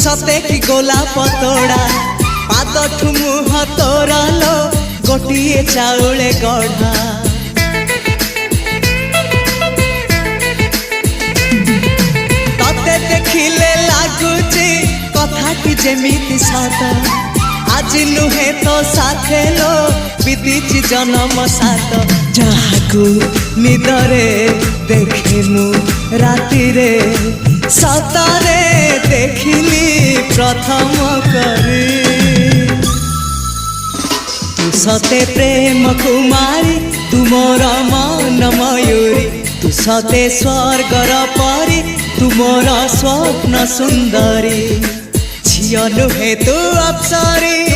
सते कि गोलाप तोड़ा पाद मुह तोर लो गोटे चाउले गढ़ा तते देखिले लगुची कथाटी जेमिति सत आज नुहे तो साथे लो बीतीची जन्म सात जहाकू निदरे देखे मु राति रे सतरे देखिली प्रथम करी तू सते प्रेम कुमारी तू मोर मन मयूरी तू सते स्वर्गर परी तू मोर स्वप्न सुंदरी झियो नुहे तू अप्सरी।